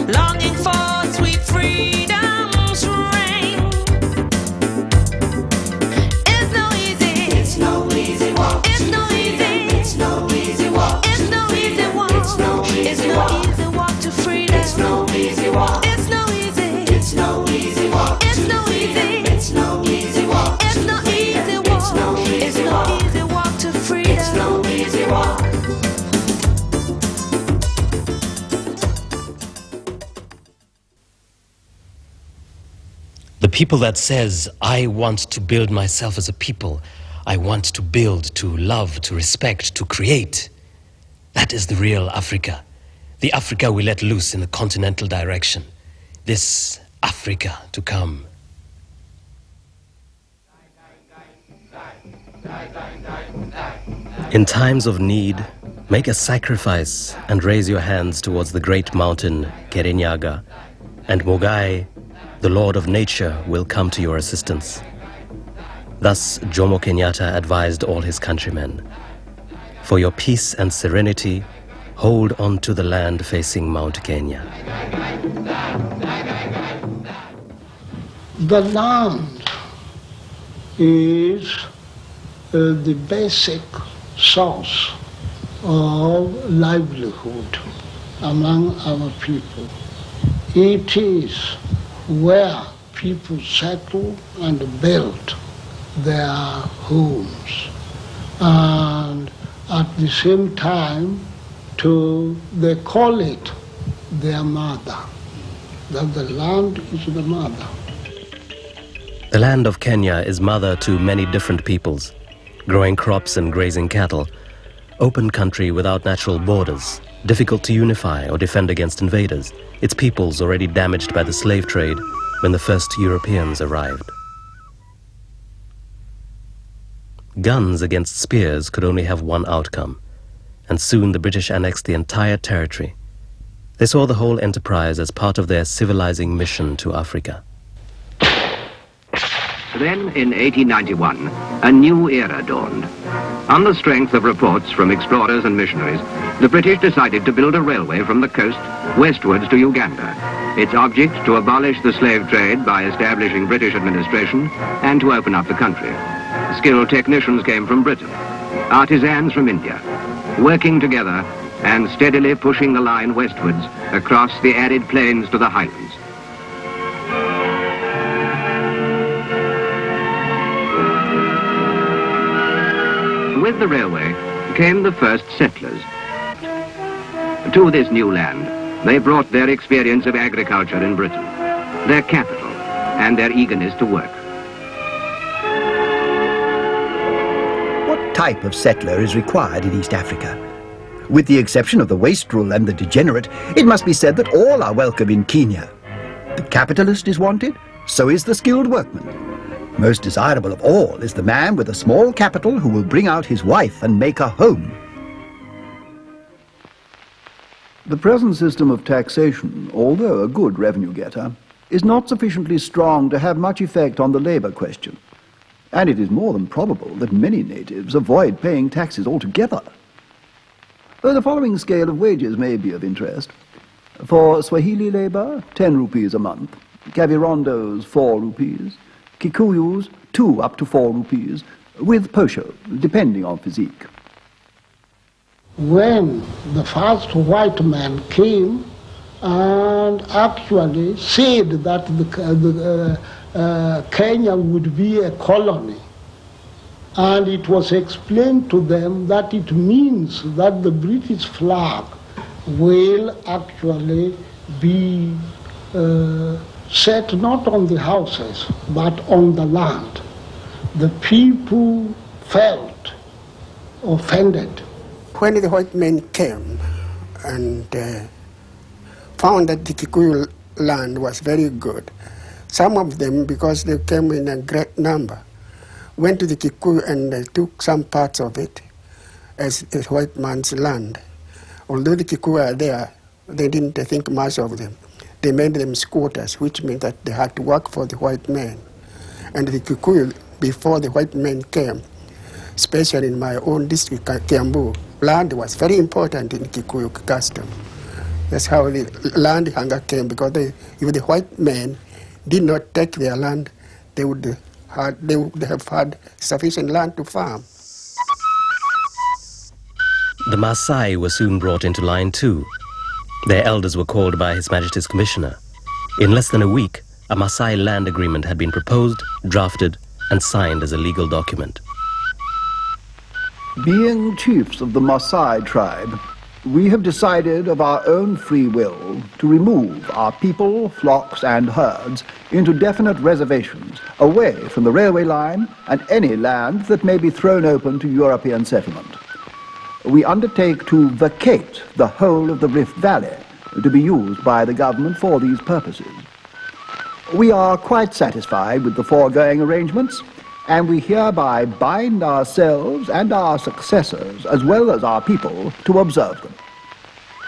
longing for sweet freedom's reign. It's no easy. It's no easy walk. It's no easy. It's no easy walk. It's no easy walk. It's no easy walk to freedom. It's no easy walk. It's no easy. It's no easy walk. It's no easy. It's no easy walk. It's no easy walk. It's no easy walk to freedom. It's no easy walk. The people that says, I want to build myself as a people, I want to build, to love, to respect, to create. That is the real Africa. The Africa we let loose in the continental direction. This Africa to come. In times of need, make a sacrifice and raise your hands towards the great mountain, Kirinyaga, and Mogai, the Lord of Nature, will come to your assistance. Thus Jomo Kenyatta advised all his countrymen. For your peace and serenity, hold on to the land facing Mount Kenya. The land is the basic source of livelihood among our people. It is where people settle and build their homes, and at the same time they call it their mother, that the land is the mother. The land of Kenya is mother to many different peoples, growing crops and grazing cattle, open country without natural borders, difficult to unify or defend against invaders, its peoples already damaged by the slave trade when the first Europeans arrived. Guns against spears could only have one outcome, and soon the British annexed the entire territory. They saw the whole enterprise as part of their civilizing mission to Africa. Then, in 1891, a new era dawned. On the strength of reports from explorers and missionaries, the British decided to build a railway from the coast westwards to Uganda. Its object, to abolish the slave trade by establishing British administration and to open up the country. Skilled technicians came from Britain, artisans from India, working together and steadily pushing the line westwards across the arid plains to the highlands. With the railway came the first settlers. To this new land, they brought their experience of agriculture in Britain, their capital, and their eagerness to work. What type of settler is required in East Africa? With the exception of the wastrel and the degenerate, it must be said that all are welcome in Kenya. The capitalist is wanted, so is the skilled workman. Most desirable of all is the man with a small capital who will bring out his wife and make a home. The present system of taxation, although a good revenue getter, is not sufficiently strong to have much effect on the labor question. And it is more than probable that many natives avoid paying taxes altogether. The following scale of wages may be of interest. For Swahili labor, 10 rupees a month. Kavirondos, 4 rupees. Kikuyus, 2 up to 4 rupees, with posho, depending on physique. When the first white man came and actually said that Kenya would be a colony, and it was explained to them that it means that the British flag will actually be set not on the houses but on the land. The people felt offended. When the white men came and found that the Kikuyu land was very good, some of them, because they came in a great number, went to the Kikuyu and took some parts of it as a white man's land. Although the Kikuyu are there, they didn't think much of them. They made them squatters, which meant that they had to work for the white men. And the Kikuyu, before the white men came, especially in my own district, Kiambu, land was very important in Kikuyu custom. That's how the land hunger came, because if the white men did not take their land, they would have had sufficient land to farm. The Maasai were soon brought into line too. Their elders were called by His Majesty's Commissioner. In less than a week, a Maasai land agreement had been proposed, drafted, and signed as a legal document. Being chiefs of the Maasai tribe, we have decided of our own free will to remove our people, flocks, and herds into definite reservations away from the railway line and any land that may be thrown open to European settlement. We undertake to vacate the whole of the Rift Valley to be used by the government for these purposes. We are quite satisfied with the foregoing arrangements, and we hereby bind ourselves and our successors, as well as our people, to observe them.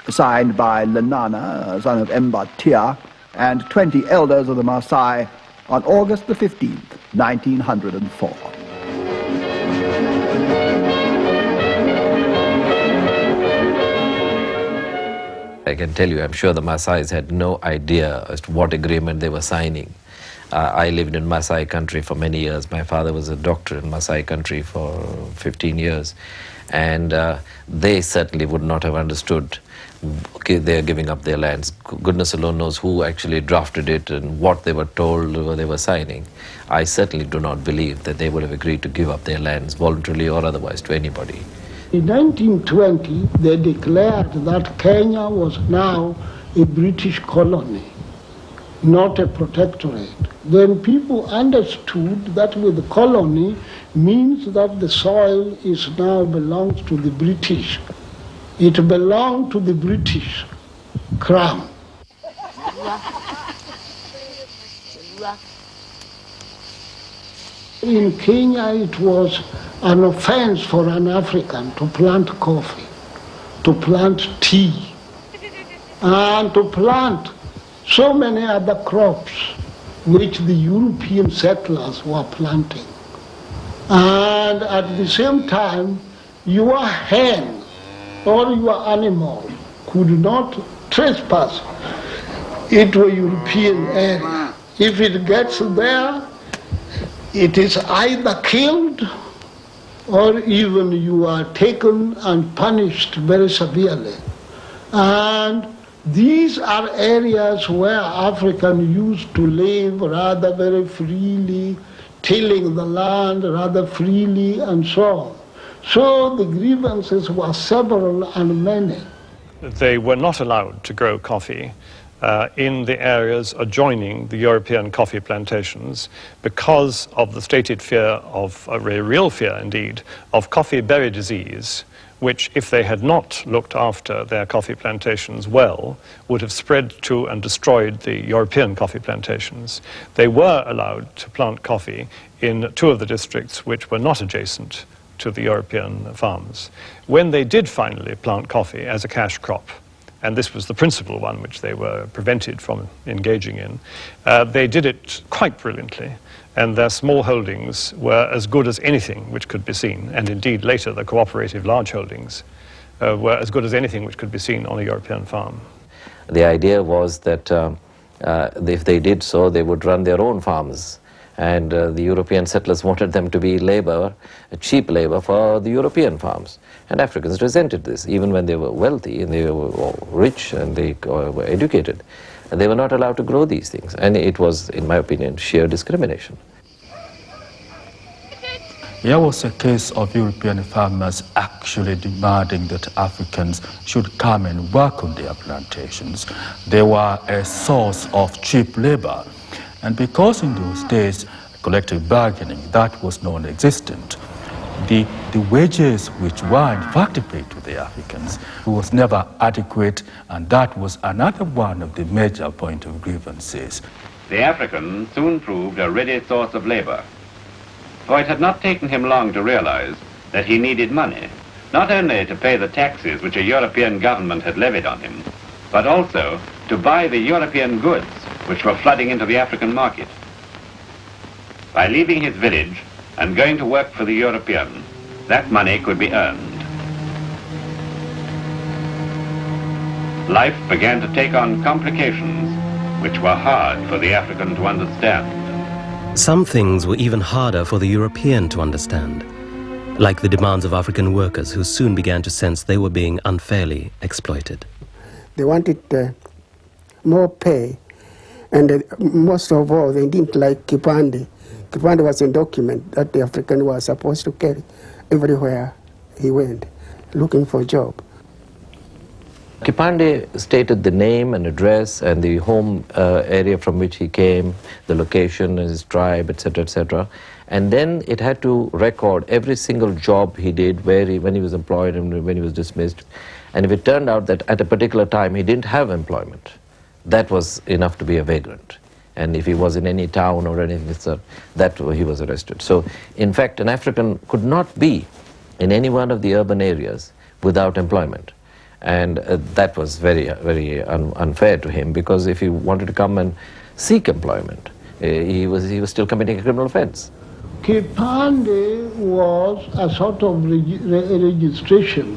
Signed by Lenana, son of Mbatia, and 20 elders of the Maasai on August the 15th, 1904. I can tell you, I'm sure the Maasais had no idea as to what agreement they were signing. I lived in Maasai country for many years. My father was a doctor in Maasai country for 15 years. And they certainly would not have understood, okay, they're giving up their lands. Goodness alone knows who actually drafted it and what they were told or they were signing. I certainly do not believe that they would have agreed to give up their lands voluntarily or otherwise to anybody. In 1920, they declared that Kenya was now a British colony, not a protectorate. Then people understood that with the colony means that the soil is now belongs to the British. It belonged to the British Crown. In Kenya, it was an offense for an African to plant coffee, to plant tea, and to plant so many other crops which the European settlers were planting. And at the same time, your hen or your animal could not trespass into a European area. If it gets there, it is either killed or even you are taken and punished very severely. And these are areas where Africans used to live rather very freely, tilling the land rather freely and so on. So the grievances were several and many. They were not allowed to grow coffee in the areas adjoining the European coffee plantations because of the stated fear of, a very real fear indeed, of coffee berry disease, which, if they had not looked after their coffee plantations well, would have spread to and destroyed the European coffee plantations. They were allowed to plant coffee in two of the districts which were not adjacent to the European farms. When they did finally plant coffee as a cash crop, and this was the principal one which they were prevented from engaging in, they did it quite brilliantly, and their small holdings were as good as anything which could be seen, and indeed later the cooperative large holdings were as good as anything which could be seen on a European farm. The idea was that if they did so, they would run their own farms, and the European settlers wanted them to be labor, cheap labor for the European farms. And Africans resented this, even when they were wealthy and they were rich and they were educated. They were not allowed to grow these things, and it was, in my opinion, sheer discrimination. Here was a case of European farmers actually demanding that Africans should come and work on their plantations. They were a source of cheap labor, and because in those days collective bargaining, that was non-existent, the wages which were in fact paid to the Africans was never adequate, and that was another one of the major point of grievances. The African soon proved a ready source of labor, for it had not taken him long to realize that he needed money, not only to pay the taxes which a European government had levied on him, but also to buy the European goods which were flooding into the African market. By leaving his village and going to work for the European, that money could be earned. life began to take on complications which were hard for the African to understand. Some things were even harder for the European to understand, like the demands of African workers who soon began to sense they were being unfairly exploited. They wanted more pay, and most of all, they didn't like Kipande. Kipande was a document that the African was supposed to carry everywhere he went, looking for a job. Kipande stated the name and address and the home area from which he came, the location, his tribe, etc., etc. And then it had to record every single job he did, when he was employed and when he was dismissed. And if it turned out that at a particular time he didn't have employment, that was enough to be a vagrant. And if he was in any town or anything, that he was arrested. So, in fact, an African could not be in any one of the urban areas without employment. And that was very, very unfair to him, because if he wanted to come and seek employment, he was still committing a criminal offense. Kipande was a sort of registration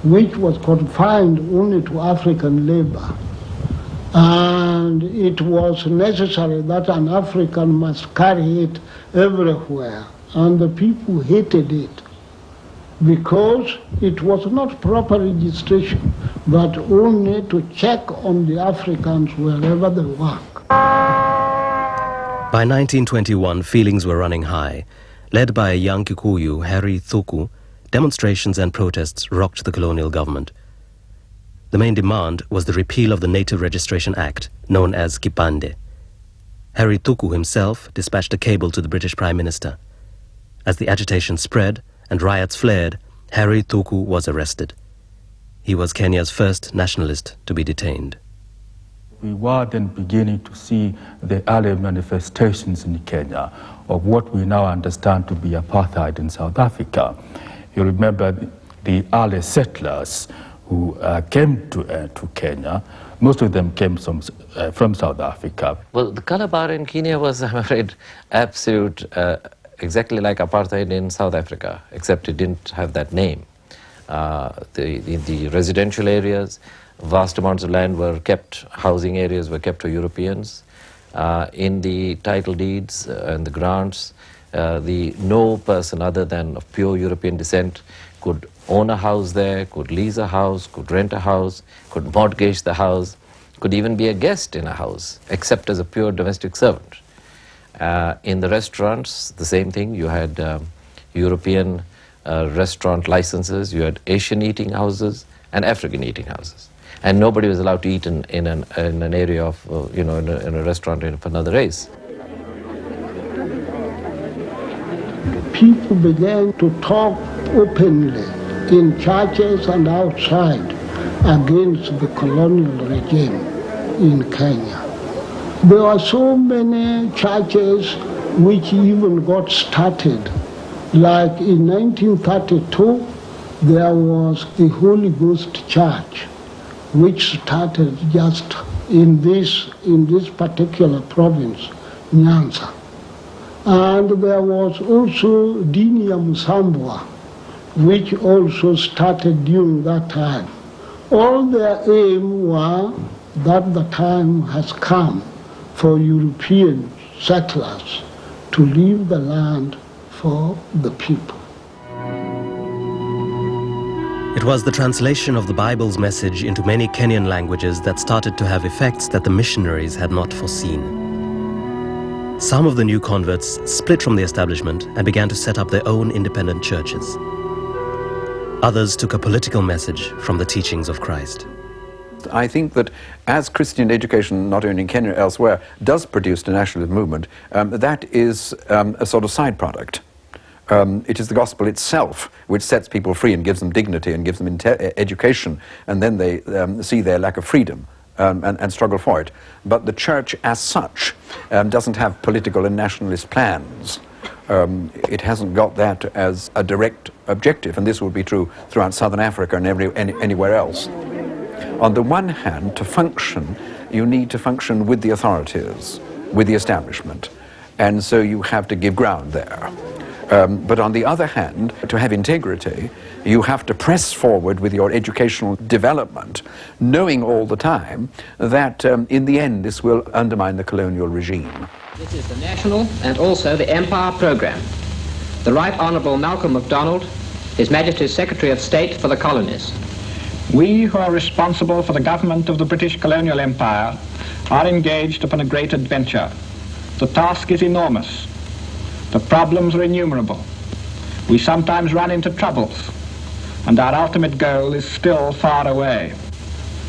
which was confined only to African labor. And it was necessary that an African must carry it everywhere. And the people hated it because it was not proper registration, but only to check on the Africans wherever they work. By 1921, feelings were running high. Led by a young Kikuyu, Harry Thuku, demonstrations and protests rocked the colonial government. The main demand was the repeal of the Native Registration Act, known as Kipande. Harry Thuku himself dispatched a cable to the British Prime Minister. As the agitation spread and riots flared, Harry Thuku was arrested. He was Kenya's first nationalist to be detained. We were then beginning to see the early manifestations in Kenya of what we now understand to be apartheid in South Africa. You remember the early settlers who came to Kenya. Most of them came from South Africa. Well, the color bar in Kenya was, I'm afraid, absolute, exactly like apartheid in South Africa, except it didn't have that name. The residential areas, vast amounts of land were kept, housing areas were kept for Europeans. In the title deeds and the grants, no person other than of pure European descent could own a house there, could lease a house, could rent a house, could mortgage the house, could even be a guest in a house, except as a pure domestic servant. In the restaurants, the same thing. You had European restaurant licenses, you had Asian eating houses and African eating houses. And nobody was allowed to eat in an area of, in a restaurant of another race. People began to talk openly in churches and outside against the colonial regime in Kenya. There were so many churches which even got started. Like in 1932, there was the Holy Ghost Church, which started just in this particular province, Nyanza. And there was also Dini ya Musambwa, which also started during that time. All their aim were that the time has come for European settlers to leave the land for the people. It was the translation of the Bible's message into many Kenyan languages that started to have effects that the missionaries had not foreseen. Some of the new converts split from the establishment and began to set up their own independent churches. Others took a political message from the teachings of Christ. I think that as Christian education, not only in Kenya, elsewhere, does produce a nationalist movement, that is a sort of side product. It is the gospel itself which sets people free and gives them dignity and gives them education, and then they see their lack of freedom and struggle for it. But the church as such doesn't have political and nationalist plans. It hasn't got that as a direct objective, and this will be true throughout Southern Africa and anywhere else. On the one hand, to function, you need to function with the authorities, with the establishment, and so you have to give ground there. But on the other hand, to have integrity, you have to press forward with your educational development, knowing all the time that in the end this will undermine the colonial regime. This is the national and also the empire program. The Right Honourable Malcolm MacDonald, His Majesty's Secretary of State for the Colonies. We who are responsible for the government of the British colonial empire are engaged upon a great adventure. The task is enormous. The problems are innumerable. We sometimes run into troubles, and our ultimate goal is still far away.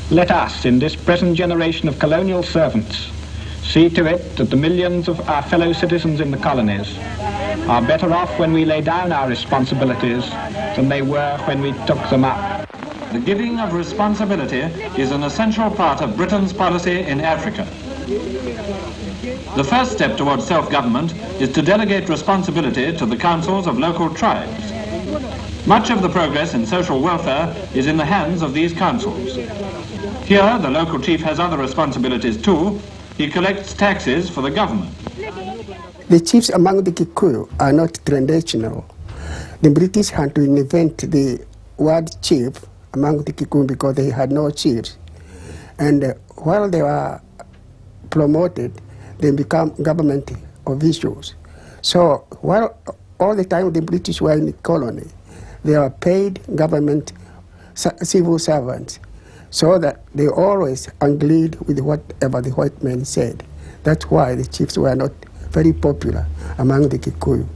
Let us, in this present generation of colonial servants, see to it that the millions of our fellow citizens in the colonies are better off when we lay down our responsibilities than they were when we took them up. The giving of responsibility is an essential part of Britain's policy in Africa. The first step towards self-government is to delegate responsibility to the councils of local tribes. Much of the progress in social welfare is in the hands of these councils. Here, the local chief has other responsibilities too. He collects taxes for the government. The chiefs among the Kikuyu are not traditional. The British had to invent the word chief among the Kikuyu because they had no chiefs. And while they were promoted, they become government officials. So while all the time the British were in the colony, they were paid government civil servants, so that they always agreed with whatever the white men said. That's why the chiefs were not very popular among the Kikuyu.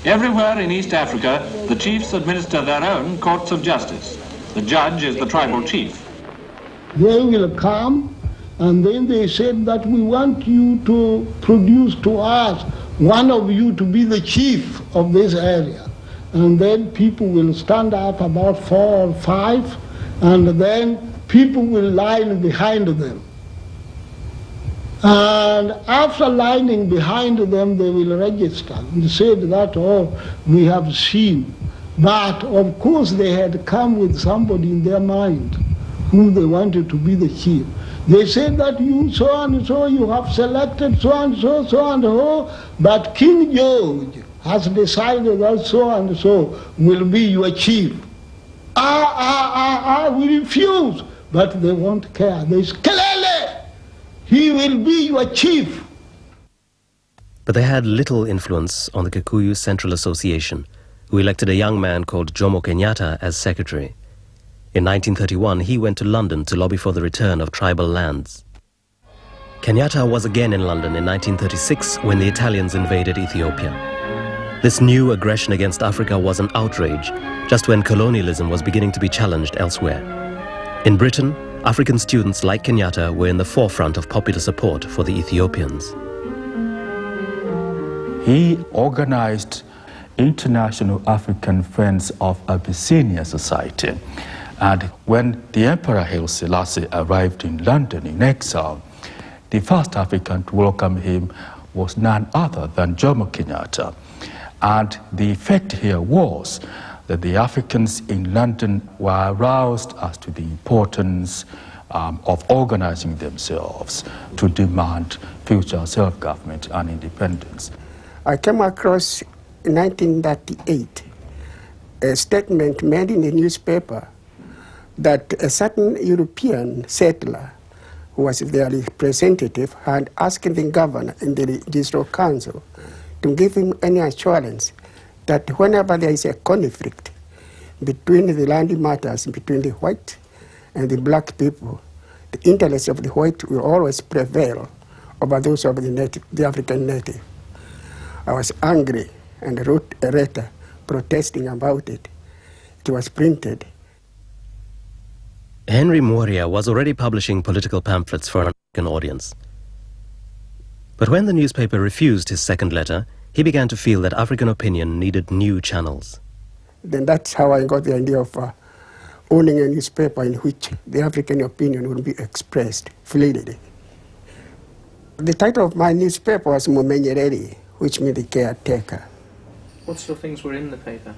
Everywhere in East Africa, the chiefs administer their own courts of justice. The judge is the tribal chief. They will come, and then they said that we want you to produce to us one of you to be the chief of this area. And then people will stand up, about 4 or 5, and then people will line behind them. And after lining behind them, they will register and said that, oh, we have seen. But of course they had come with somebody in their mind who they wanted to be the chief. They said that you so and so, you have selected so and so, so and so, but King George has decided that so and so will be your chief. We refuse. But they won't care. They say, Kelele, he will be your chief. But they had little influence on the Kikuyu Central Association, who elected a young man called Jomo Kenyatta as secretary. In 1931, he went to London to lobby for the return of tribal lands. Kenyatta was again in London in 1936 when the Italians invaded Ethiopia. This new aggression against Africa was an outrage, just when colonialism was beginning to be challenged elsewhere. In Britain, African students like Kenyatta were in the forefront of popular support for the Ethiopians. He organized International African Friends of Abyssinia Society. And when the Emperor Haile Selassie arrived in London in exile, the first African to welcome him was none other than Jomo Kenyatta. And the effect here was that the Africans in London were aroused as to the importance of organizing themselves to demand future self-government and independence. I came across in 1938 a statement made in the newspaper that a certain European settler who was their representative had asked the governor in the district council to give him any assurance that whenever there is a conflict between the land matters between the white and the black people, the interests of the white will always prevail over those of the African native. I was angry and wrote a letter protesting about it. It was printed. Henry Moria was already publishing political pamphlets for an American audience. But when the newspaper refused his second letter, he began to feel that African opinion needed new channels. Then that's how I got the idea of owning a newspaper in which the African opinion would be expressed freely. The title of my newspaper was Mumenyereri, which means the caretaker. What sort of things were in the paper?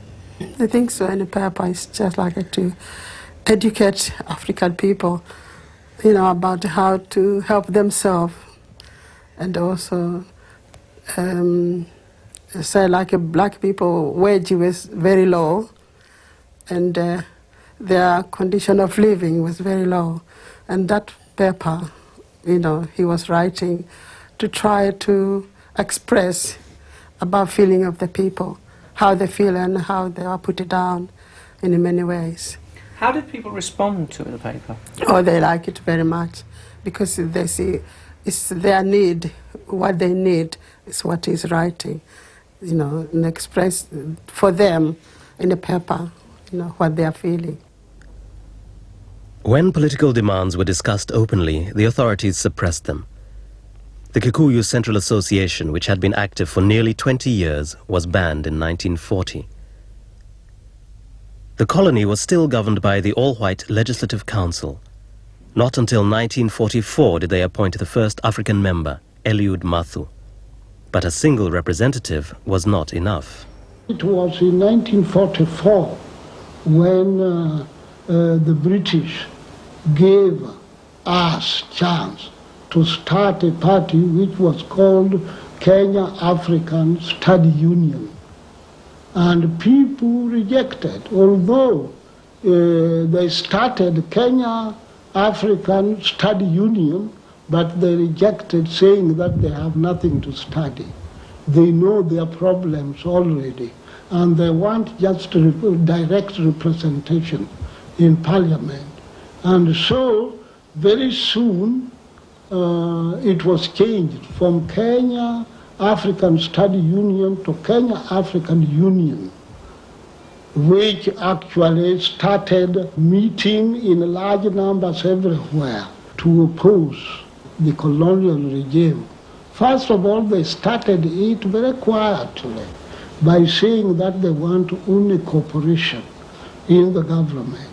The things in the paper is just like to educate African people, about how to help themselves, and also say like black people wage was very low, and their condition of living was very low. And that paper, he was writing to try to express about feeling of the people, how they feel and how they are put down in many ways. How did people respond to the paper? Oh, they like it very much because they see it's their need, what they need is what he's writing, and express for them in the paper, what they are feeling. When political demands were discussed openly, the authorities suppressed them. The Kikuyu Central Association, which had been active for nearly 20 years, was banned in 1940. The colony was still governed by the all-white Legislative Council. Not until 1944 did they appoint the first African member, Eliud Mathu. But a single representative was not enough. It was in 1944 when the British gave us chance to start a party which was called Kenya African Study Union. And people rejected, although they started Kenya African Study Union, but they rejected, saying that they have nothing to study. They know their problems already, and they want just direct representation in Parliament. And so, very soon, it was changed from Kenya African Study Union to Kenya African Union, which actually started meeting in large numbers everywhere to oppose the colonial regime. First of all, they started it very quietly by saying that they want only cooperation in the government.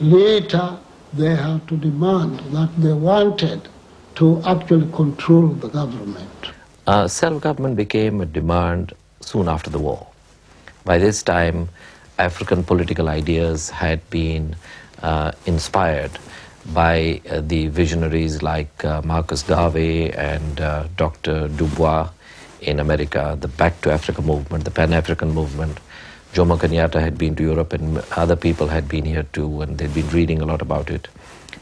Later, they had to demand that they wanted to actually control the government. Self-government became a demand soon after the war. By this time, African political ideas had been inspired by the visionaries like Marcus Garvey and Dr. Dubois in America, the Back to Africa movement, the Pan-African movement. Jomo Kenyatta had been to Europe and other people had been here too, and they'd been reading a lot about it.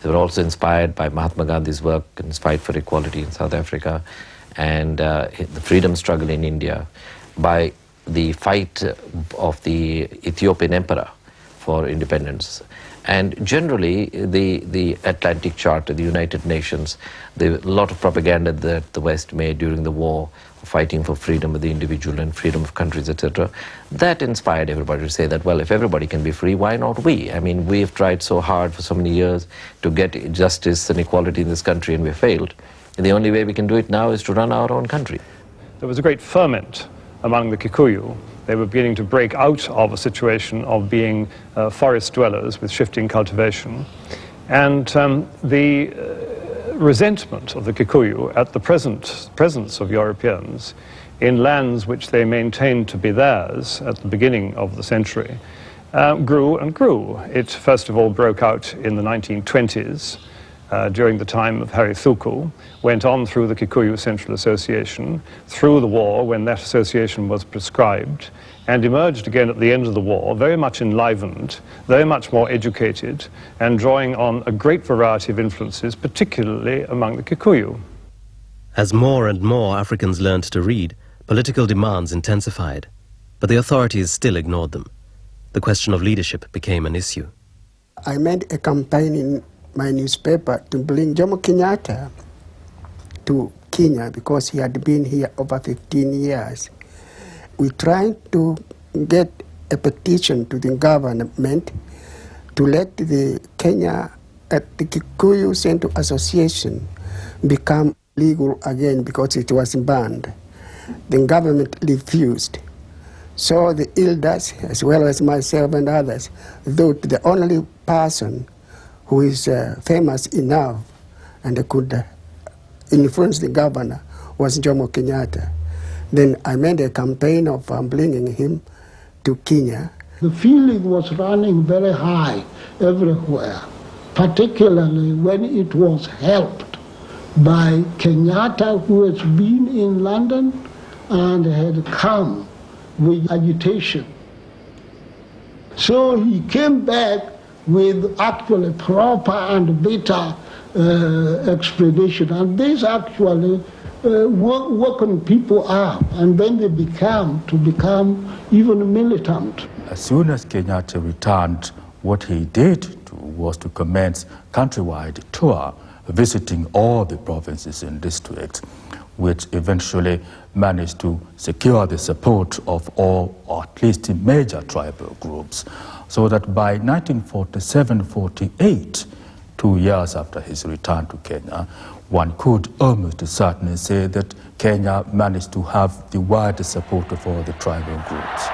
They were also inspired by Mahatma Gandhi's work in his fight for equality in South Africa and the freedom struggle in India, by the fight of the Ethiopian emperor for independence. And generally, the Atlantic Charter, the United Nations, a lot of propaganda that the West made during the war, fighting for freedom of the individual and freedom of countries, etc., that inspired everybody to say that, well, if everybody can be free, why not we? I mean, we've tried so hard for so many years to get justice and equality in this country, and we failed. And the only way we can do it now is to run our own country. There was a great ferment among the Kikuyu. They were beginning to break out of a situation of being forest dwellers with shifting cultivation. And the resentment of the Kikuyu at the presence of Europeans in lands which they maintained to be theirs at the beginning of the century grew and grew. It first of all broke out in the 1920s during the time of Harry Thuku, went on through the Kikuyu Central Association, through the war when that association was proscribed, and emerged again at the end of the war, very much enlivened, very much more educated, and drawing on a great variety of influences, particularly among the Kikuyu. As more and more Africans learned to read, political demands intensified, but the authorities still ignored them. The question of leadership became an issue. I made a campaign in my newspaper to bring Jomo Kenyatta to Kenya because he had been here over 15 years. We tried to get a petition to the government to let the Kikuyu Central Association become legal again because it was banned. The government refused. So the elders, as well as myself and others, thought the only person who is famous enough and could influence the governor was Jomo Kenyatta. Then I made a campaign of bringing him to Kenya. The feeling was running very high everywhere, particularly when it was helped by Kenyatta, who has been in London, and had come with agitation. So he came back with actually proper and better explanation, and this actually woken people up, and then they become even militant. As soon as Kenyatta returned, what he did was to commence countrywide tour, visiting all the provinces and districts, which eventually managed to secure the support of all, or at least major tribal groups, so that by 1947-48, 2 years after his return to Kenya, one could almost certainly say that Kenya managed to have the widest support of all the tribal groups.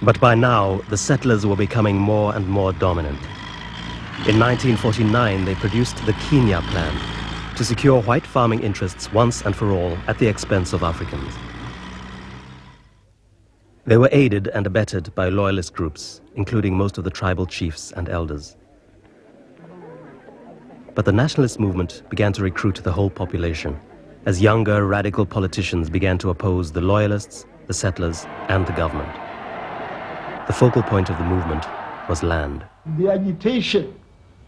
But by now, the settlers were becoming more and more dominant. In 1949, they produced the Kenya Plan to secure white farming interests once and for all at the expense of Africans. They were aided and abetted by loyalist groups, including most of the tribal chiefs and elders. But the nationalist movement began to recruit the whole population, as younger radical politicians began to oppose the loyalists, the settlers, and the government. The focal point of the movement was land. The agitation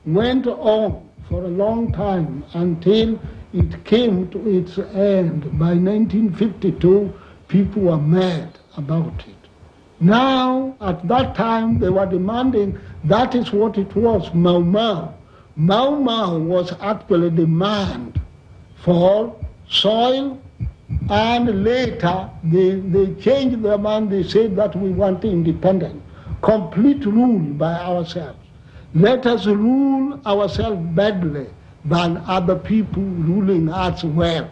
went on for a long time until it came to its end. By 1952, people were mad about it. Now, at that time, they were demanding, that is what it was, Mau Mau. Mau Mau was actually demand for soil, and later they changed their mind. They said that we want independence, complete rule by ourselves. Let us rule ourselves badly than other people ruling us well.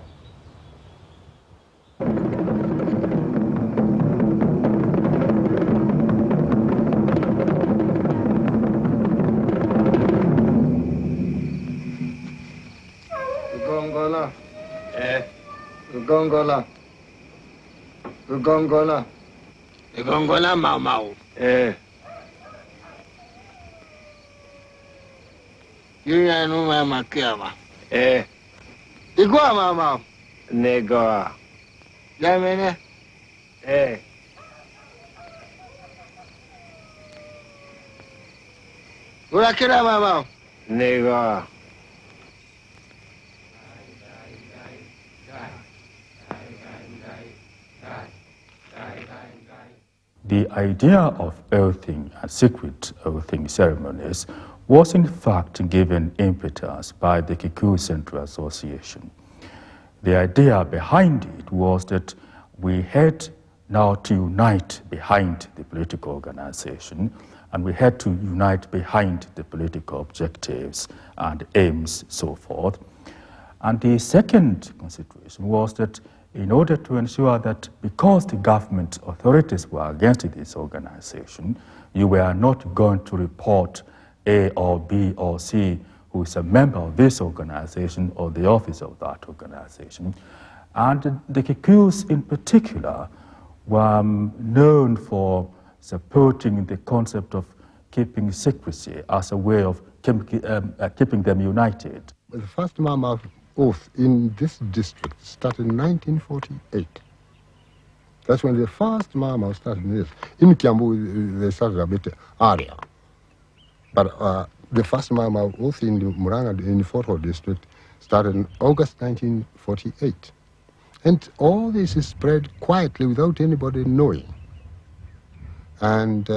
Gongola. Gongola. Gongola. Gongola Mau Mau. Yuna numa makiama. Igua Mau Mau. Negoa. Yamene. Urakira Mau Mau. Negoa. The idea of oathing and secret oathing ceremonies was in fact given impetus by the Kikuyu Central Association. The idea behind it was that we had now to unite behind the political organization, and we had to unite behind the political objectives and aims, so forth. And the second consideration was that in order to ensure that because the government authorities were against this organization, you were not going to report A or B or C who is a member of this organization or the office of that organization. And the Kikuyus in particular were known for supporting the concept of keeping secrecy as a way of keeping them united. The first Mau Mau oath in this district started in 1948. That's when the first Mau Mau started in this. In Kiambu, they started a bit earlier. But the first Mau Mau oath in the Muranga, in the Fort Hall district, started in August 1948. And all this is spread quietly without anybody knowing. And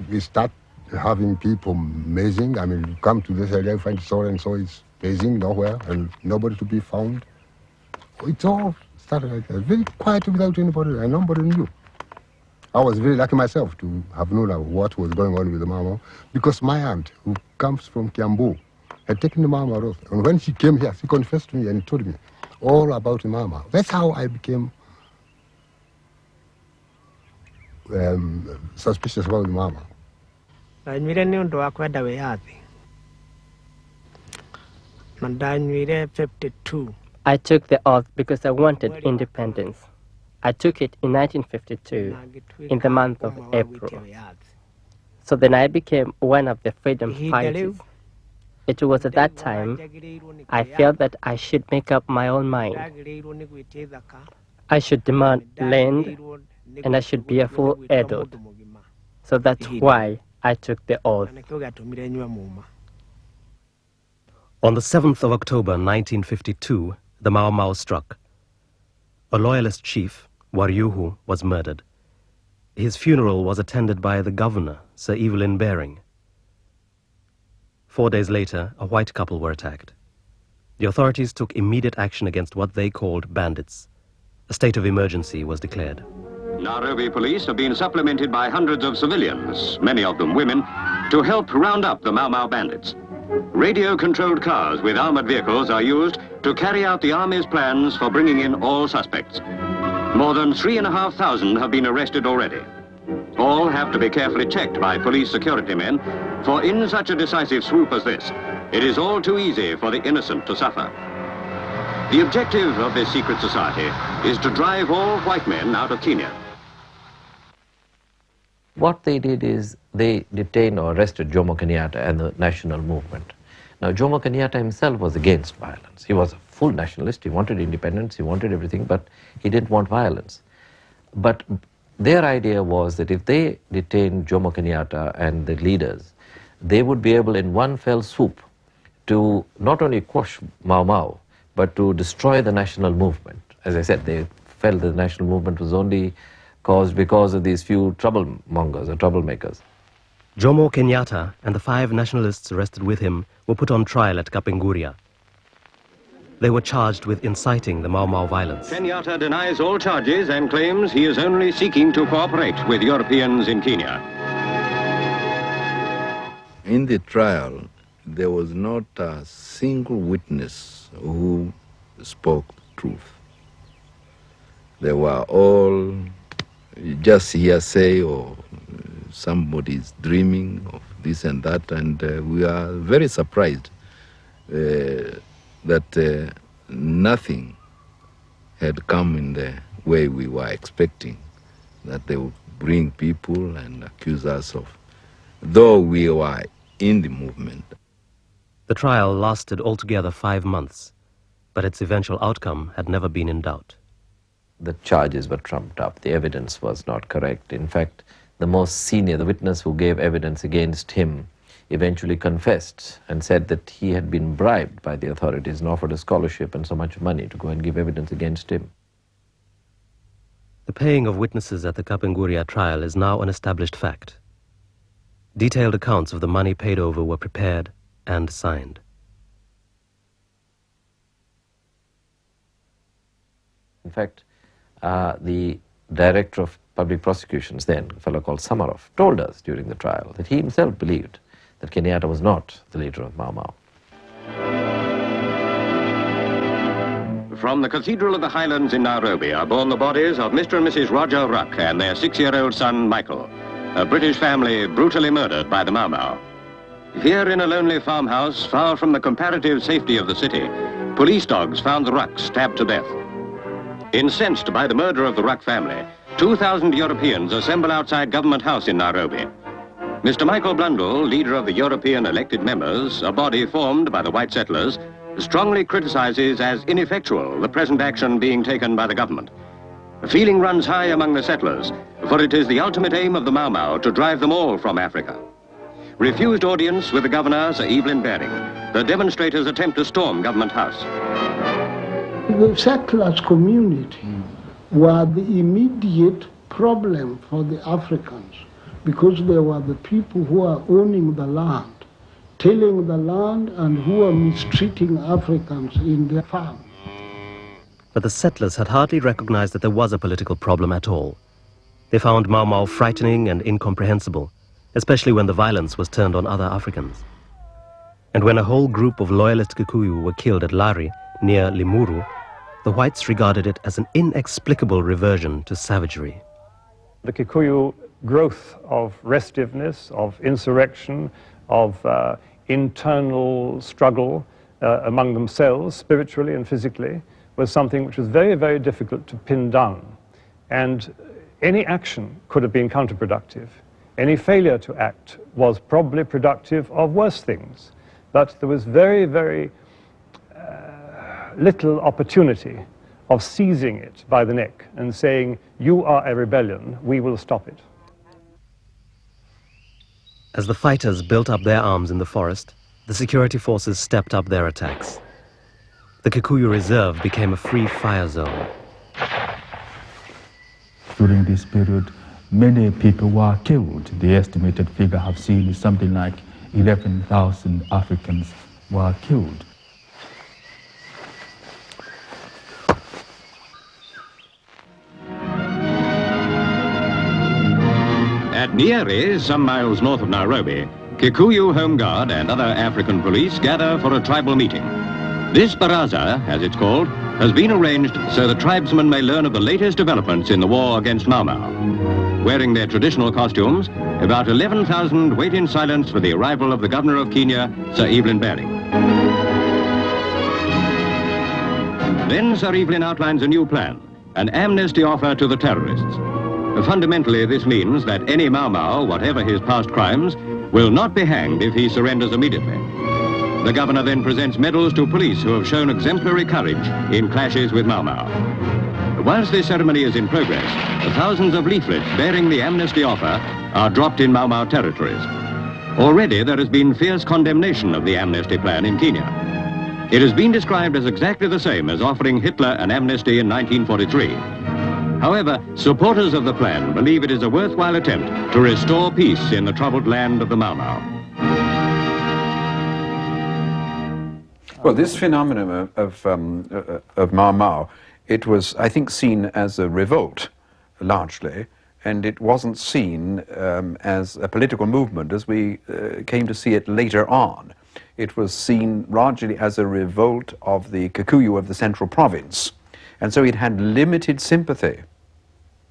we start having people amazing. I mean, you come to this area, you find so and so is amazing nowhere and nobody to be found. It all started like that, very quiet without anybody, and nobody knew. I was very lucky myself to have known what was going on with the Mau Mau, because my aunt, who comes from Kiambu, had taken the Mau Mau oath. And when she came here, she confessed to me and told me all about the Mau Mau. That's how I became suspicious about the Mau Mau. I took the oath because I wanted independence. I took it in 1952, in the month of April. So then I became one of the freedom fighters. It was at that time I felt that I should make up my own mind. I should demand land and I should be a full adult. So that's why I took the oath. On the 7th of October 1952, the Mau Mau struck. A loyalist chief, Waryuhu, was murdered. His funeral was attended by the governor, Sir Evelyn Baring. 4 days later, a white couple were attacked. The authorities took immediate action against what they called bandits. A state of emergency was declared. Nairobi police have been supplemented by hundreds of civilians, many of them women, to help round up the Mau Mau bandits. Radio-controlled cars with armored vehicles are used to carry out the army's plans for bringing in all suspects. More than 3,500 have been arrested already. All have to be carefully checked by police security men, for in such a decisive swoop as this, it is all too easy for the innocent to suffer. The objective of this secret society is to drive all white men out of Kenya. What they did is they detained or arrested Jomo Kenyatta and the national movement. Now, Jomo Kenyatta himself was against violence. He was a full nationalist. He wanted independence. He wanted everything, but he didn't want violence. But their idea was that if they detained Jomo Kenyatta and the leaders, they would be able in one fell swoop to not only quash Mau Mau, but to destroy the national movement. As I said, they felt that the national movement was only caused because of these few troublemongers or troublemakers. Jomo Kenyatta and the 5 nationalists arrested with him were put on trial at Kapenguria. They were charged with inciting the Mau Mau violence. Kenyatta denies all charges and claims he is only seeking to cooperate with Europeans in Kenya. In the trial, there was not a single witness who spoke truth. They were all just hearsay or somebody's dreaming of this and that, and we are very surprised that nothing had come in the way we were expecting, that they would bring people and accuse us of, though we were in the movement. The trial lasted altogether 5 months, but its eventual outcome had never been in doubt. The charges were trumped up. The evidence was not correct. In fact, the most senior, the witness who gave evidence against him, eventually confessed and said that he had been bribed by the authorities and offered a scholarship and so much money to go and give evidence against him. The paying of witnesses at the Kapenguria trial is now an established fact. Detailed accounts of the money paid over were prepared and signed. In fact, the director of public prosecutions then, a fellow called Samarov, told us during the trial that he himself believed that Kenyatta was not the leader of Mau Mau. From the Cathedral of the Highlands in Nairobi are borne the bodies of Mr. and Mrs. Roger Ruck and their 6-year-old son, Michael, a British family brutally murdered by the Mau Mau. Here in a lonely farmhouse, far from the comparative safety of the city, police dogs found the Rucks stabbed to death. Incensed by the murder of the Ruck family, 2,000 Europeans assemble outside Government House in Nairobi. Mr. Michael Blundell, leader of the European elected members, a body formed by the white settlers, strongly criticizes as ineffectual the present action being taken by the government. The feeling runs high among the settlers, for it is the ultimate aim of the Mau Mau to drive them all from Africa. Refused audience with the governor, Sir Evelyn Baring, the demonstrators attempt to storm Government House. The settlers' community were the immediate problem for the Africans because they were the people who are owning the land, tilling the land, and who are mistreating Africans in their farm. But the settlers had hardly recognized that there was a political problem at all. They found Mau Mau frightening and incomprehensible, especially when the violence was turned on other Africans. And when a whole group of loyalist Kikuyu were killed at Lari, near Limuru, the whites regarded it as an inexplicable reversion to savagery. The Kikuyu growth of restiveness, of insurrection, of internal struggle among themselves, spiritually and physically, was something which was very, very difficult to pin down. And any action could have been counterproductive. Any failure to act was probably productive of worse things. but there was very, very little opportunity of seizing it by the neck and saying, you are a rebellion, we will stop it. As the fighters built up their arms in the forest, the security forces stepped up their attacks. The Kikuyu Reserve became a free fire zone. During this period, many people were killed. The estimated figure I've seen is something like 11,000 Africans were killed. At Nyeri, some miles north of Nairobi, Kikuyu Home Guard and other African police gather for a tribal meeting. This baraza, as it's called, has been arranged so the tribesmen may learn of the latest developments in the war against Mau Mau. Wearing their traditional costumes, about 11,000 wait in silence for the arrival of the governor of Kenya, Sir Evelyn Baring. Then Sir Evelyn outlines a new plan, an amnesty offer to the terrorists. Fundamentally, this means that any Mau Mau, whatever his past crimes, will not be hanged if he surrenders immediately. The governor then presents medals to police who have shown exemplary courage in clashes with Mau Mau. Whilst this ceremony is in progress, thousands of leaflets bearing the amnesty offer are dropped in Mau Mau territories. Already there has been fierce condemnation of the amnesty plan in Kenya. It has been described as exactly the same as offering Hitler an amnesty in 1943. However, supporters of the plan believe it is a worthwhile attempt to restore peace in the troubled land of the Mau Mau. Well, this phenomenon of Mau Mau, it was, I think, seen as a revolt, largely, and it wasn't seen as a political movement as we came to see it later on. It was seen largely as a revolt of the Kikuyu of the Central Province, and so it had limited sympathy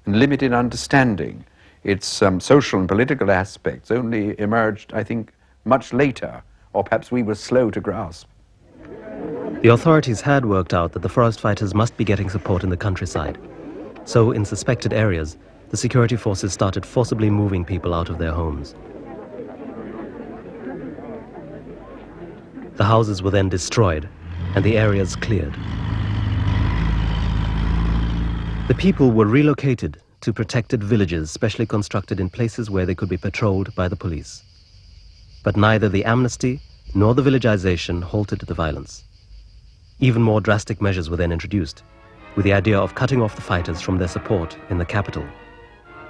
and limited understanding. Its social and political aspects only emerged, I think, much later, or perhaps we were slow to grasp. The authorities had worked out that the forest fighters must be getting support in the countryside. So, in suspected areas, the security forces started forcibly moving people out of their homes. The houses were then destroyed, and the areas cleared. The people were relocated to protected villages specially constructed in places where they could be patrolled by the police. But neither the amnesty nor the villagization halted the violence. Even more drastic measures were then introduced, with the idea of cutting off the fighters from their support in the capital.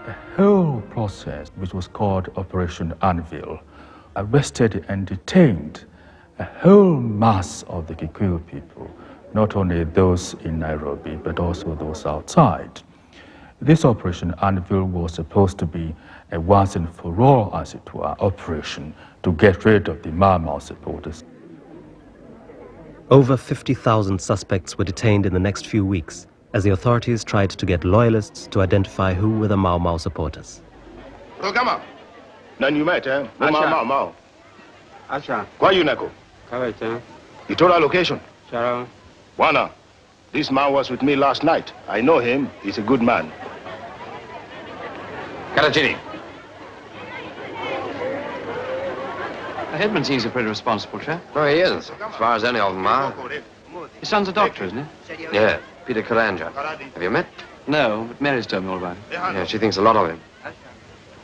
A whole process, which was called Operation Anvil, arrested and detained a whole mass of the Kikuyu people, not only those in Nairobi, but also those outside. This Operation Anvil was supposed to be a once and for all, as it were, operation to get rid of the Mau Mau supporters. Over 50,000 suspects were detained in the next few weeks as the authorities tried to get loyalists to identify who were the Mau Mau supporters. Oh, come on. None you met, eh? Mau Mau. Asha. Why you Neko? Kawete. You told our location? Shara. Wana, this man was with me last night. I know him. He's a good man. Karachini. The headman seems a pretty responsible chap. Oh, he is, as far as any of them are. His son's a doctor, isn't he? Yeah, Peter Karanja. Have you met? No, but Mary's told me all about it. Yeah, she thinks a lot of him.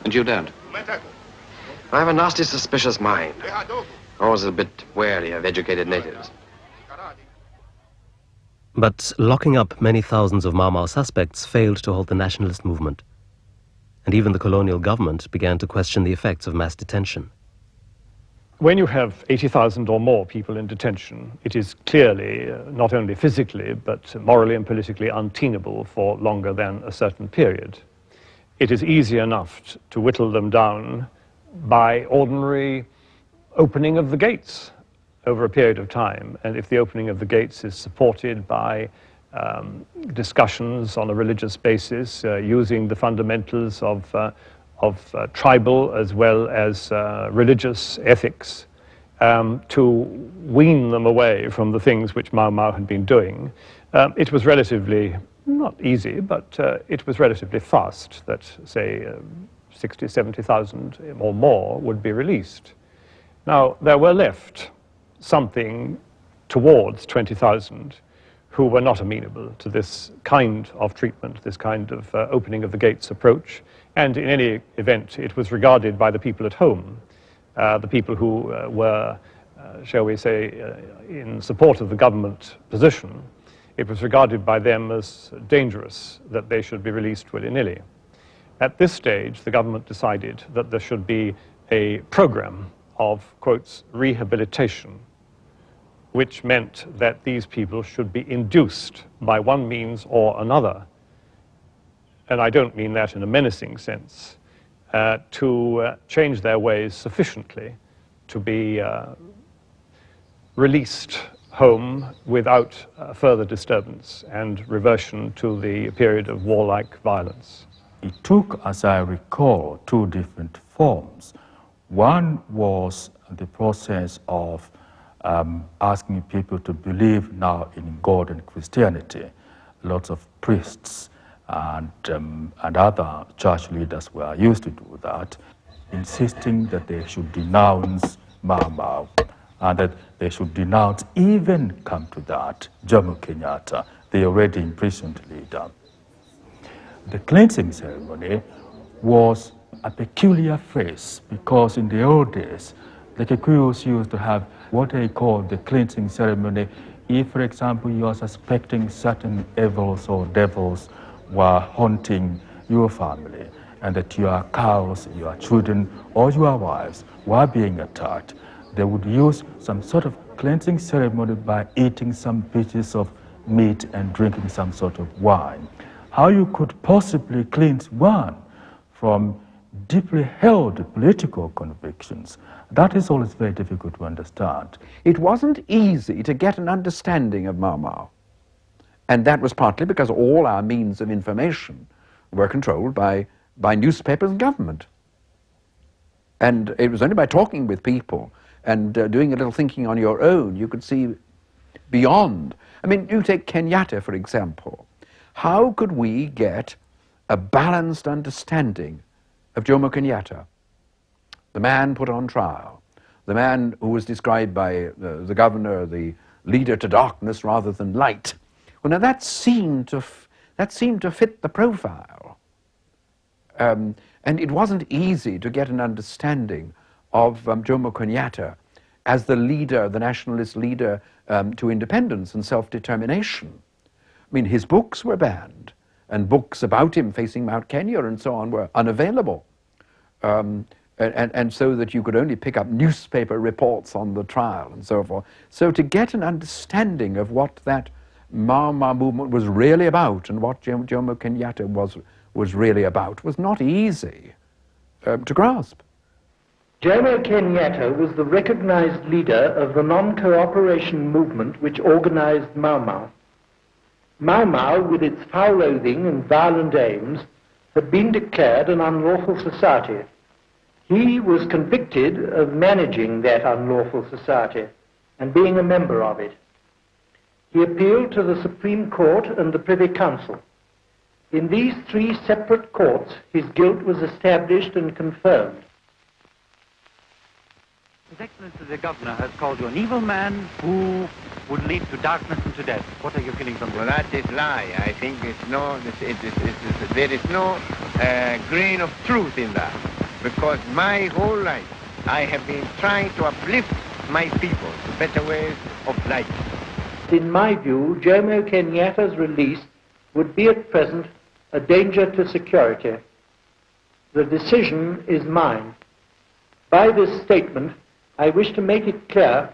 And you don't? I have a nasty, suspicious mind. Always a bit wary of educated natives. But locking up many thousands of Mau Mau suspects failed to halt the nationalist movement. And even the colonial government began to question the effects of mass detention. When you have 80,000 or more people in detention, it is clearly, not only physically, but morally and politically untenable for longer than a certain period. It is easy enough to whittle them down by ordinary opening of the gates over a period of time. And if the opening of the gates is supported by discussions on a religious basis, using the fundamentals of tribal as well as religious ethics, to wean them away from the things which Mau Mau had been doing, it was relatively, not easy, but it was relatively fast that, say, 60, 70,000 or more would be released. Now, there were left something towards 20,000 who were not amenable to this kind of treatment, this kind of opening of the gates approach. And in any event, it was regarded by the people at home, the people who were, shall we say, in support of the government position. It was regarded by them as dangerous that they should be released willy-nilly. At this stage, the government decided that there should be a program of, quotes, rehabilitation, which meant that these people should be induced by one means or another, and I don't mean that in a menacing sense, to change their ways sufficiently to be released home without further disturbance and reversion to the period of warlike violence. It took, as I recall, two different forms. One was the process of asking people to believe now in God and Christianity. Lots of priests and other church leaders were used to do that, insisting that they should denounce Mau Mau and that they should denounce, even come to that, Jomo Kenyatta, the already imprisoned leader. The cleansing ceremony was a peculiar phrase because in the old days, the Kikuyus used to have what they called the cleansing ceremony. If, for example, you are suspecting certain evils or devils were haunting your family and that your cows, your children, or your wives were being attacked, they would use some sort of cleansing ceremony by eating some pieces of meat and drinking some sort of wine. How you could possibly cleanse one from deeply held political convictions, that is always very difficult to understand. It wasn't easy to get an understanding of Mau Mau. And that was partly because all our means of information were controlled by newspapers and government. And it was only by talking with people and doing a little thinking on your own you could see beyond. I mean, you take Kenyatta, for example. How could we get a balanced understanding of Jomo Kenyatta, the man put on trial, the man who was described by the governor, the leader to darkness rather than light? Well, now that seemed to fit the profile. And it wasn't easy to get an understanding of Jomo Kenyatta as the leader, the nationalist leader to independence and self-determination. I mean, his books were banned, and books about him facing Mount Kenya and so on were unavailable. And so that you could only pick up newspaper reports on the trial and so forth. So to get an understanding of what that Mau Mau movement was really about and what Jomo Kenyatta was really about was not easy to grasp. Jomo Kenyatta was the recognized leader of the non-cooperation movement which organized Mau Mau. Mau Mau, with its foul-loathing and violent aims, had been declared an unlawful society. He was convicted of managing that unlawful society and being a member of it. He appealed to the Supreme Court and the Privy Council. In these three separate courts, his guilt was established and confirmed. His Excellency the Governor has called you an evil man who would lead to darkness and to death. What are your feelings on this? Well, that is lie. I think there is no grain of truth in that. Because my whole life, I have been trying to uplift my people to better ways of life. In my view, Jomo Kenyatta's release would be at present a danger to security. The decision is mine. By this statement, I wish to make it clear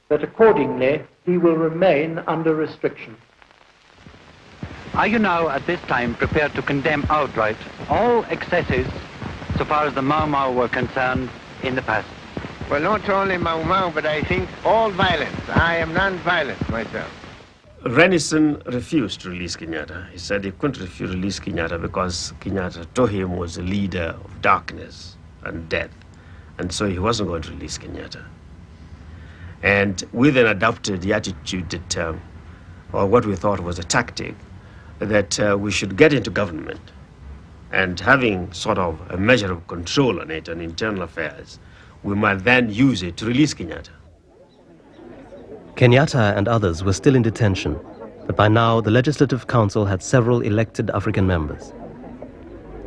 that accordingly he will remain under restriction. Are you now at this time prepared to condemn outright all excesses so far as the Mau Mau were concerned in the past? Well, not only Mau Mau, but I think all violence. I am non-violent myself. Renison refused to release Kenyatta. He said he couldn't release Kenyatta because Kenyatta to him was a leader of darkness and death. And so he wasn't going to release Kenyatta. And we then adopted the attitude that, or what we thought was a tactic, that we should get into government and having sort of a measure of control on it, on internal affairs, we might then use it to release Kenyatta. Kenyatta and others were still in detention, but by now the Legislative Council had several elected African members.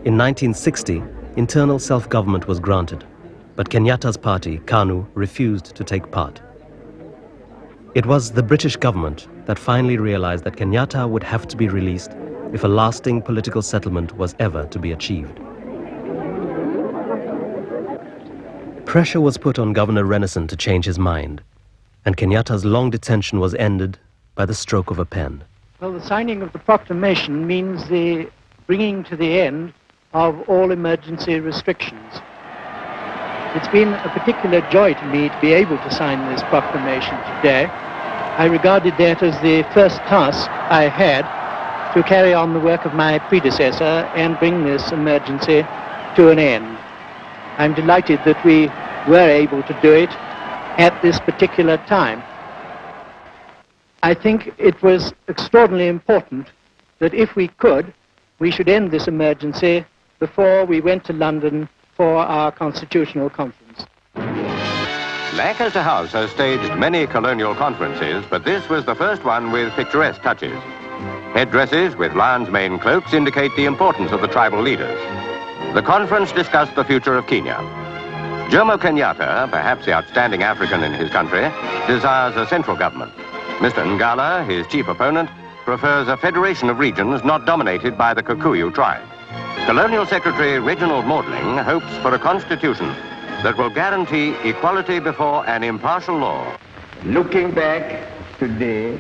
In 1960, internal self-government was granted, but Kenyatta's party, KANU, refused to take part. It was the British government that finally realized that Kenyatta would have to be released if a lasting political settlement was ever to be achieved. Pressure was put on Governor Renison to change his mind, and Kenyatta's long detention was ended by the stroke of a pen. Well, the signing of the proclamation means the bringing to the end of all emergency restrictions. It's been a particular joy to me to be able to sign this proclamation today. I regarded that as the first task I had to carry on the work of my predecessor and bring this emergency to an end. I'm delighted that we were able to do it at this particular time. I think it was extraordinarily important that if we could, we should end this emergency before we went to London for our constitutional conference. Lancaster House has staged many colonial conferences, but this was the first one with picturesque touches. Headdresses with lion's mane cloaks indicate the importance of the tribal leaders. The conference discussed the future of Kenya. Jomo Kenyatta, perhaps the outstanding African in his country, desires a central government. Mr. Ngala, his chief opponent, prefers a federation of regions not dominated by the Kikuyu tribe. Colonial Secretary Reginald Maudling hopes for a constitution that will guarantee equality before an impartial law. Looking back today,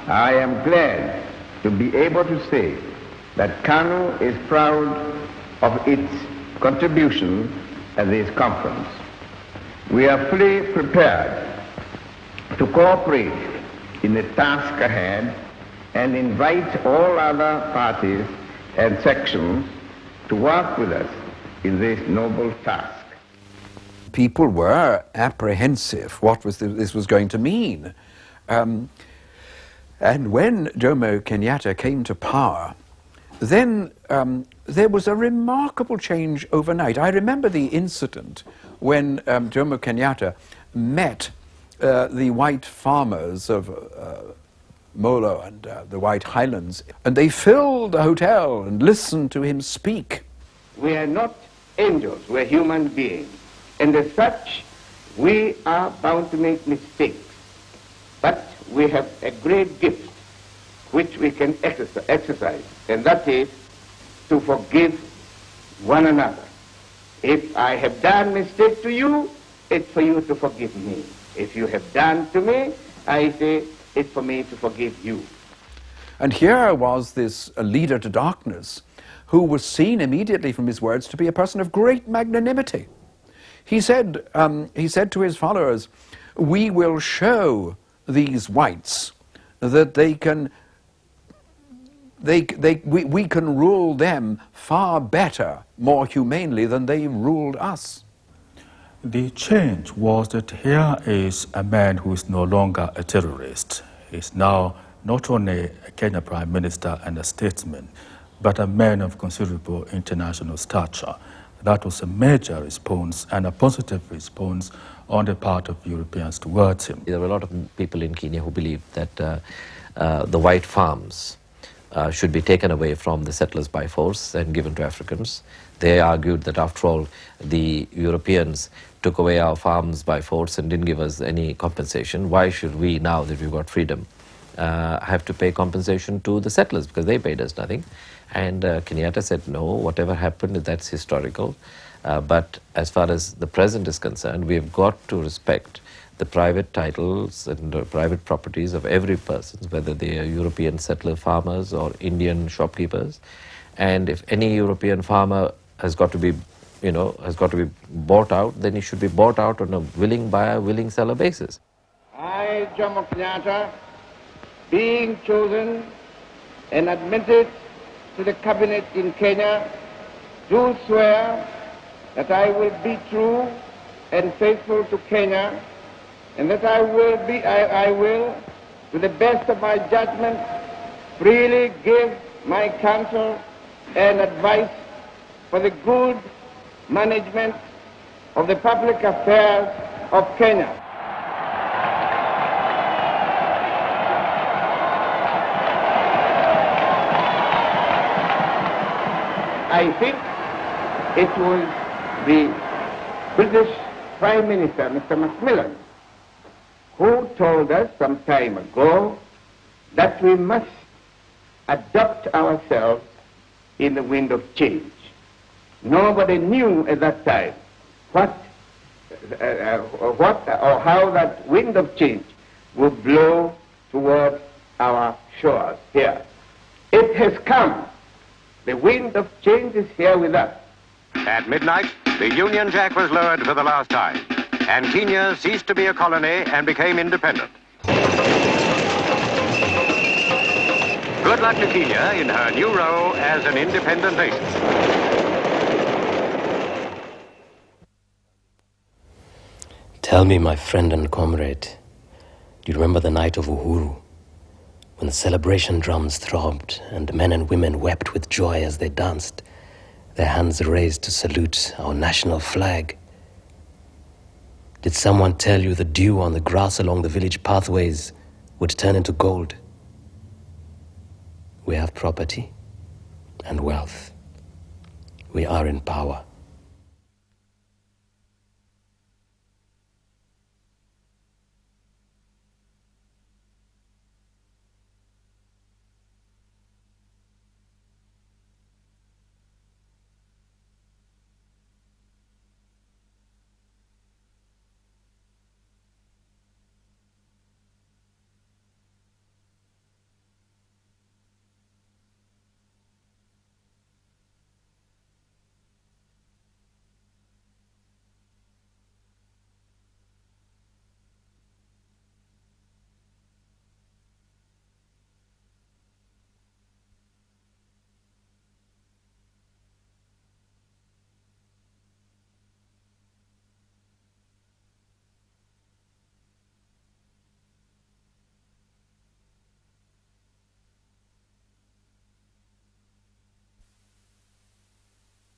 I am glad to be able to say that KANU is proud of its contribution at this conference. We are fully prepared to cooperate in the task ahead and invite all other parties and sections to work with us in this noble task. People were apprehensive what this was going to mean. And when Jomo Kenyatta came to power, then there was a remarkable change overnight. I remember the incident when Jomo Kenyatta met the white farmers of Molo and the White Highlands, and they filled the hotel and listened to him speak. We are not angels, we're human beings. And as such, we are bound to make mistakes. But we have a great gift which we can exercise, and that is to forgive one another. If I have done mistake to you, it's for you to forgive me. If you have done to me, I say it's for me to forgive you. And here was this leader to darkness who was seen immediately from his words to be a person of great magnanimity. He said to his followers, "We will show these whites that we can rule them far better, more humanely than they ruled us." The change was that here is a man who is no longer a terrorist. He's now not only a Kenya Prime Minister and a statesman, but a man of considerable international stature. That was a major response and a positive response on the part of Europeans towards him. There were a lot of people in Kenya who believed that the white farms should be taken away from the settlers by force and given to Africans. They argued that after all, the Europeans took away our farms by force and didn't give us any compensation. Why should we, now that we've got freedom, have to pay compensation to the settlers because they paid us nothing? And Kenyatta said, no, whatever happened, that's historical. But as far as the present is concerned, we have got to respect the private titles and private properties of every person, whether they are European settler farmers or Indian shopkeepers. And if any European farmer has got to be, bought out, then he should be bought out on a willing buyer, willing seller basis. I, Jomo Kenyatta, being chosen and admitted to the cabinet in Kenya, do swear that I will be true and faithful to Kenya, and that I will, to the best of my judgment, freely give my counsel and advice for the good management of the public affairs of Kenya. I think it was the British Prime Minister, Mr. Macmillan, who told us some time ago that we must adopt ourselves in the wind of change. Nobody knew at that time what or how that wind of change would blow towards our shores here. It has come. The wind of change is here with us. At midnight, the Union Jack was lowered for the last time, and Kenya ceased to be a colony and became independent. Good luck to Kenya in her new role as an independent nation. Tell me, my friend and comrade, do you remember the night of Uhuru, when the celebration drums throbbed and men and women wept with joy as they danced, their hands raised to salute our national flag? Did someone tell you the dew on the grass along the village pathways would turn into gold? We have property and wealth. We are in power.